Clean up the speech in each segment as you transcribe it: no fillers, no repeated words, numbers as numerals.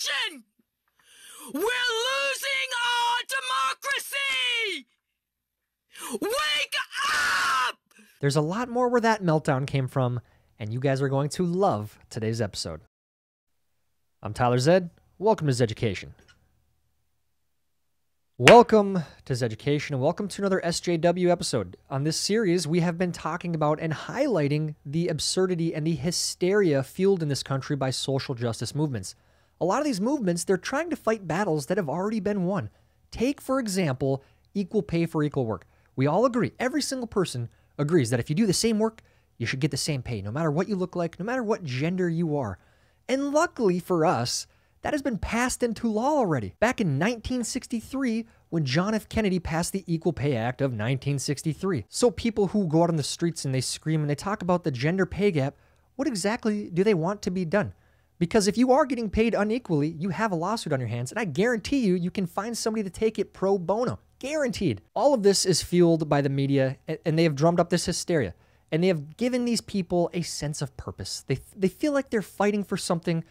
attention! We're losing our democracy! Wake up! There's a lot more where that meltdown came from, and you guys are going to love today's episode. I'm Tyler Zed. Welcome to Zeducation. Welcome to Zeducation, and welcome to another SJW episode. On this series, we have been talking about and highlighting the absurdity and the hysteria fueled in this country by social justice movements. A lot of these movements, they're trying to fight battles that have already been won. Take, for example, equal pay for equal work. We all agree, every single person agrees that if you do the same work, you should get the same pay, no matter what you look like, no matter what gender you are. And luckily for us, that has been passed into law already. Back in 1963, when John F. Kennedy passed the Equal Pay Act of 1963. So people who go out on the streets and they scream and they talk about the gender pay gap, what exactly do they want to be done? Because if you are getting paid unequally, you have a lawsuit on your hands, and I guarantee you, you can find somebody to take it pro bono. Guaranteed. All of this is fueled by the media, and they have drummed up this hysteria. And they have given these people a sense of purpose. They feel like they're fighting for something,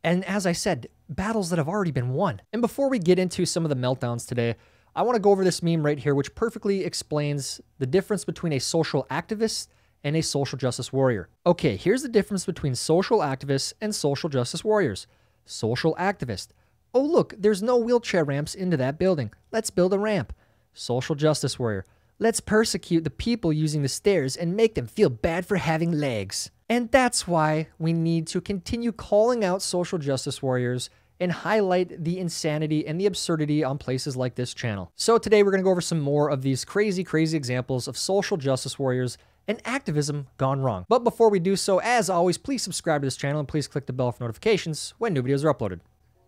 and as I said, battles that have already been won. And before we get into some of the meltdowns today, I want to go over this meme right here, which perfectly explains the difference between a social activist and a social justice warrior. Okay, here's the difference between social activists and social justice warriors. Social activist. Oh look, there's no wheelchair ramps into that building. Let's build a ramp. Social justice warrior. Let's persecute the people using the stairs and make them feel bad for having legs. And that's why we need to continue calling out social justice warriors and highlight the insanity and the absurdity on places like this channel. So today we're going to go over some more of these crazy examples of social justice warriors and activism gone wrong. But before we do so, as always, please subscribe to this channel and please click the bell for notifications when new videos are uploaded.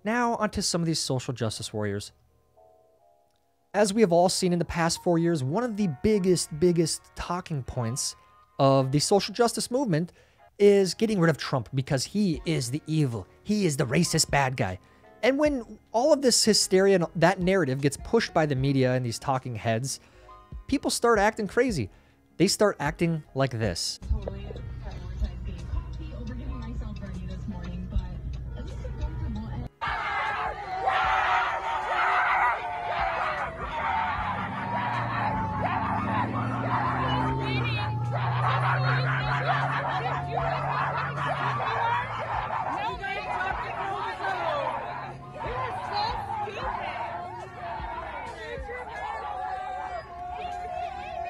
Now onto some of these social justice warriors. As we have all seen in the past 4 years, one of the biggest talking points of the social justice movement is getting rid of Trump because he is the evil. He is the racist bad guy. And when all of this hysteria and that narrative gets pushed by the media and these talking heads, people start acting crazy. They start acting like this. Totally prioritize being coffee over getting myself ready this morning, but at least I'm comfortable and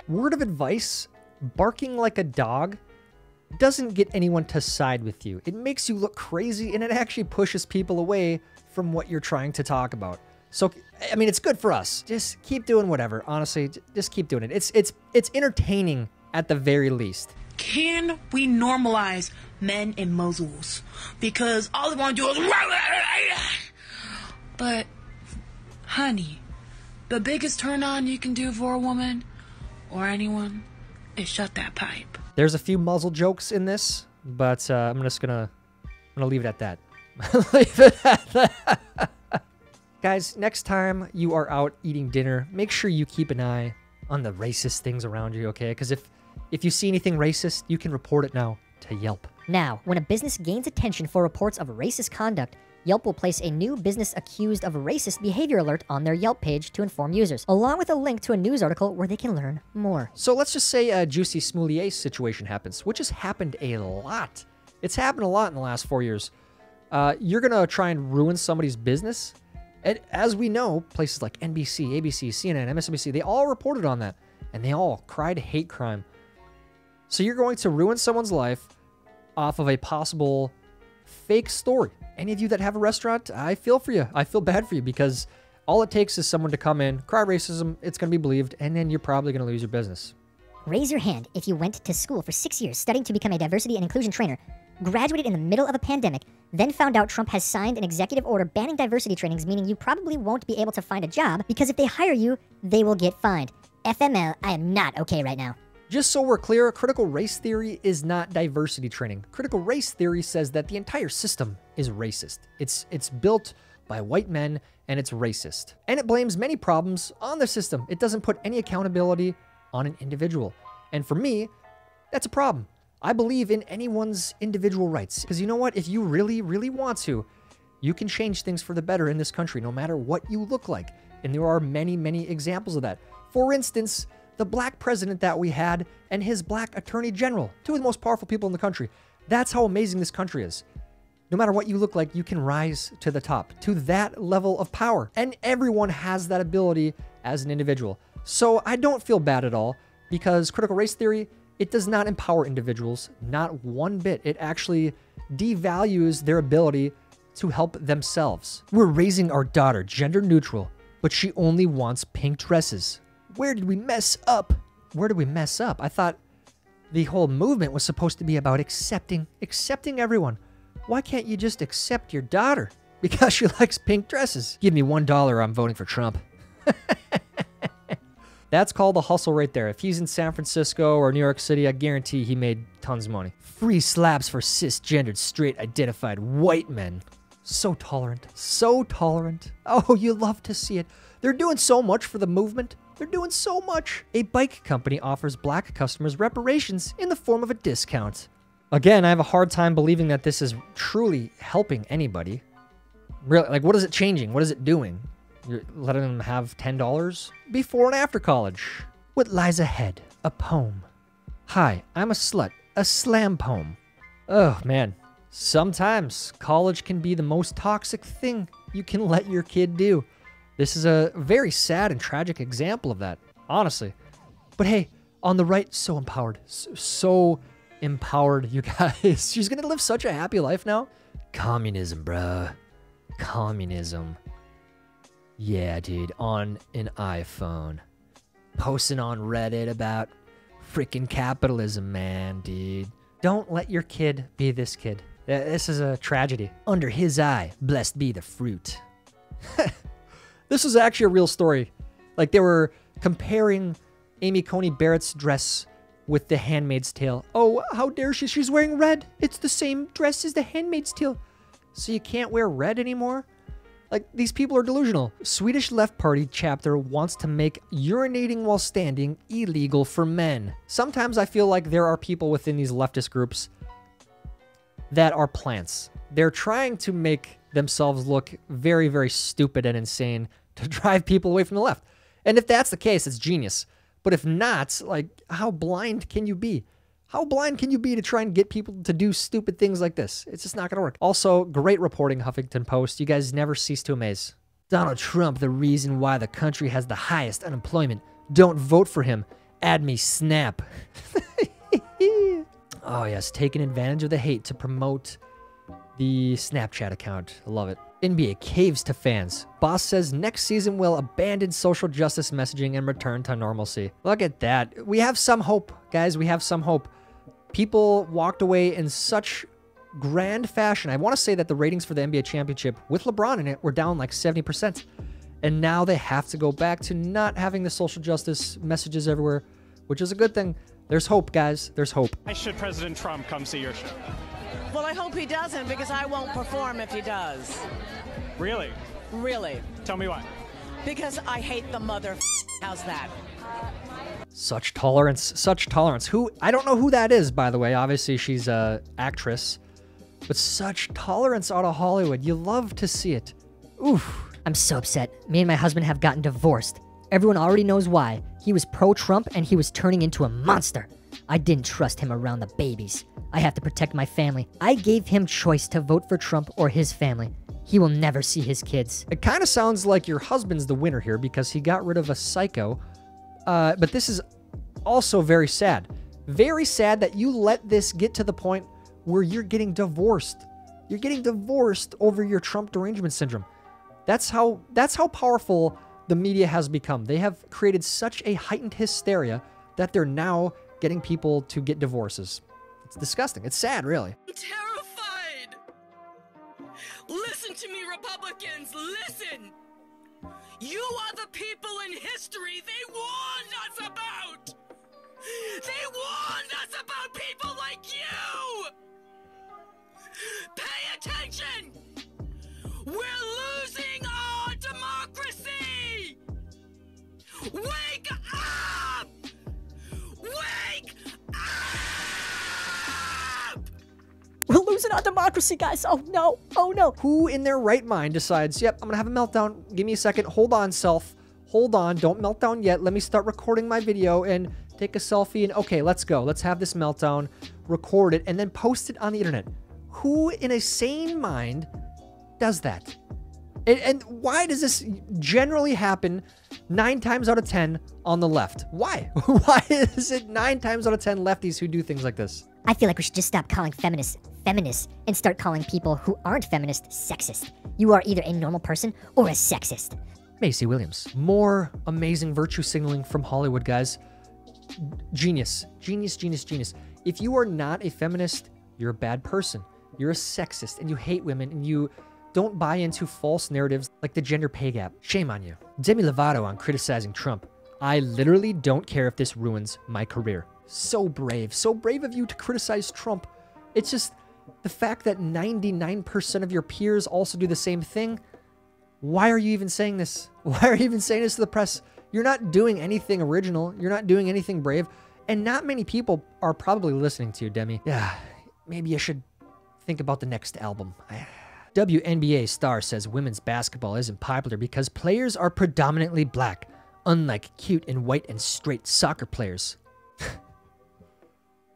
Word of advice, barking like a dog doesn't get anyone to side with you. It makes you look crazy, and it actually pushes people away from what you're trying to talk about. So, I mean, it's good for us. Just keep doing whatever. Honestly, just keep doing it. It's entertaining at the very least. Can we normalize men in muzzles? Because all they want to do is... But, honey, the biggest turn on you can do for a woman or anyone is shut that pipe. There's a few muzzle jokes in this, but I'm gonna leave it at that. Leave it at that. Guys, next time you are out eating dinner, make sure you keep an eye on the racist things around you, okay? Because if you see anything racist, you can report it now to Yelp. Now, when a business gains attention for reports of racist conduct, Yelp will place a new business accused of racist behavior alert on their Yelp page to inform users, along with a link to a news article where they can learn more. So let's just say a Juicy Smoulier situation happens, which has happened a lot. It's happened a lot in the last 4 years. You're going to try and ruin somebody's business? And as we know, places like NBC, ABC, CNN, MSNBC, they all reported on that, and they all cried hate crime. So you're going to ruin someone's life off of a possible fake story. Any of you that have a restaurant, I feel for you. I feel bad for you because all it takes is someone to come in, cry racism, it's going to be believed, and then you're probably going to lose your business. Raise your hand if you went to school for 6 years studying to become a diversity and inclusion trainer, graduated in the middle of a pandemic, then found out Trump has signed an executive order banning diversity trainings, meaning you probably won't be able to find a job because if they hire you, they will get fined. FML, I am not okay right now. Just so we're clear, critical race theory is not diversity training. Critical race theory says that the entire system is racist. It's built by white men and it's racist. And it blames many problems on the system. It doesn't put any accountability on an individual. And for me, that's a problem. I believe in anyone's individual rights. Because you know what? If you really want to, You can change things for the better in this country, no matter what you look like. And there are many, many examples of that. For instance, the black president that we had and his black attorney general, two of the most powerful people in the country. That's how amazing this country is. No matter what you look like, you can rise to the top, to that level of power. And everyone has that ability as an individual. So I don't feel bad at all, because critical race theory, it does not empower individuals, not one bit. It actually devalues their ability to help themselves. We're raising our daughter gender neutral, but she only wants pink dresses. Where did we mess up? Where did we mess up? I thought the whole movement was supposed to be about accepting everyone. Why can't you just accept your daughter because she likes pink dresses? Give me $1, I'm voting for Trump. That's called a hustle right there. If he's in San Francisco or New York City, I guarantee he made tons of money. Free slabs for cisgendered, straight identified white men. So tolerant. So tolerant. Oh, you love to see it. They're doing so much for the movement. They're doing so much. A bike company offers black customers reparations in the form of a discount. Again, I have a hard time believing that this is truly helping anybody. Really, like, what is it changing? What is it doing? You're letting them have $10 before and after college. What lies ahead? A poem. Hi, I'm a slut. A slam poem. Oh, man. Sometimes college can be the most toxic thing you can let your kid do. This is a very sad and tragic example of that, honestly. But hey, on the right, so empowered. So empowered, you guys. She's gonna live such a happy life now. Communism, bruh. Communism. Yeah, dude, on an iPhone. Posting on Reddit about freaking capitalism, man, dude. Don't let your kid be this kid. This is a tragedy. Under his eye, blessed be the fruit. This is actually a real story. Like, they were comparing Amy Coney Barrett's dress with The Handmaid's Tale. Oh, how dare she? She's wearing red. It's the same dress as The Handmaid's Tale. So you can't wear red anymore? Like, these people are delusional. Swedish Left Party chapter wants to make urinating while standing illegal for men. Sometimes I feel like there are people within these leftist groups that are plants. They're trying to make themselves look very, very stupid and insane to drive people away from the left. And if that's the case, it's genius. But if not, like, how blind can you be? How blind can you be to try and get people to do stupid things like this? It's just not going to work. Also, great reporting, Huffington Post. You guys never cease to amaze. Donald Trump, the reason why the country has the highest unemployment. Don't vote for him. Add me snap. Oh, yes, taking advantage of the hate to promote the Snapchat account. I love it. NBA caves to fans. Boss says next season will abandon social justice messaging and return to normalcy. Look at that. We have some hope, guys. We have some hope. People walked away in such grand fashion. I want to say that the ratings for the NBA championship with LeBron in it were down like 70%. And now they have to go back to not having the social justice messages everywhere, which is a good thing. There's hope, guys. There's hope. Why should President Trump come see your show? Well, I hope he doesn't, because I won't perform if he does. Really? Really. Tell me why. Because I hate the mother. How's that? Such tolerance. Such tolerance. Who? I don't know who that is, by the way. Obviously, she's an actress. But such tolerance out of Hollywood. You love to see it. Oof. I'm so upset. Me and my husband have gotten divorced. Everyone already knows why. He was pro-Trump and he was turning into a monster. I didn't trust him around the babies. I have to protect my family. I gave him choice to vote for Trump or his family. He will never see his kids. It kind of sounds like your husband's the winner here because he got rid of a psycho. But this is also very sad. Very sad that you let this get to the point where you're getting divorced. You're getting divorced over your Trump derangement syndrome. That's how powerful the media has become. They have created such a heightened hysteria that they're now getting people to get divorces. It's disgusting. It's sad, really. I'm terrified. Listen to me, Republicans. Listen. You are the people in history they warned us about. They warned us about people like you. Pay attention. We're losing our democracy. Wake up. Wake up. We're losing our democracy. democracy, guys. Oh no, oh no. Who in their right mind decides, yep, I'm gonna have a meltdown. Give me a second. Hold on, self. Hold on. Don't melt down yet. Let me start recording my video and take a selfie. And okay, let's go. Let's have this meltdown, record it, and then post it on the internet. Who in a sane mind does that? And why does this generally happen 9 times out of 10 on the left? Why? Why is it 9 times out of 10 lefties who do things like this? I feel like we should just stop calling feminists feminists and start calling people who aren't feminists sexist. You are either a normal person or a sexist. Macy Williams. More amazing virtue signaling from Hollywood, guys. Genius. Genius, genius, genius. If you are not a feminist, you're a bad person. You're a sexist and you hate women and you don't buy into false narratives like the gender pay gap. Shame on you. Demi Lovato on criticizing Trump. I literally don't care if this ruins my career. So brave of you to criticize Trump. It's just the fact that 99% of your peers also do the same thing. Why are you even saying this? Why are you even saying this to the press? You're not doing anything original. You're not doing anything brave. And not many people are probably listening to you, Demi. Yeah, maybe you should think about the next album. WNBA star says women's basketball isn't popular because players are predominantly black, unlike cute and white and straight soccer players.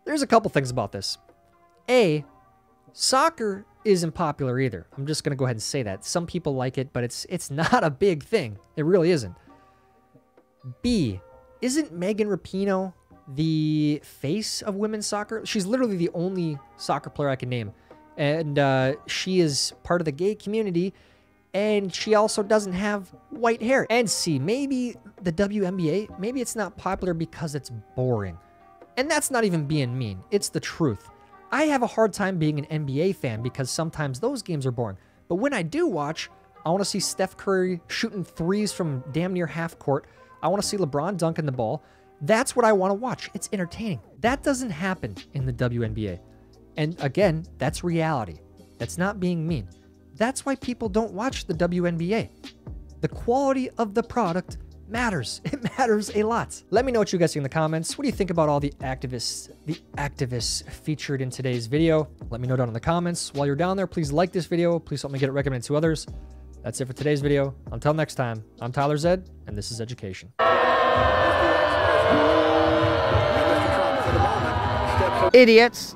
There's a couple things about this. A, soccer isn't popular either. I'm just going to go ahead and say that. Some people like it, but it's not a big thing. It really isn't. B, isn't Megan Rapinoe the face of women's soccer? She's literally the only soccer player I can name. And she is part of the gay community, and she also doesn't have white hair. And C, maybe the WNBA, maybe it's not popular because it's boring. And that's not even being mean. It's the truth. I have a hard time being an NBA fan because sometimes those games are boring. But when I do watch, I want to see Steph Curry shooting threes from damn near half court. I want to see LeBron dunking the ball. That's what I want to watch. It's entertaining. That doesn't happen in the WNBA. And again, that's reality. That's not being mean. That's why people don't watch the WNBA. The quality of the product matters. It matters a lot. Let me know what you guys think in the comments. What do you think about all the activists featured in today's video? Let me know down in the comments. While you're down there, please like this video. Please help me get it recommended to others. That's it for today's video. Until next time, I'm Tyler Zed, and this is Education. Idiots.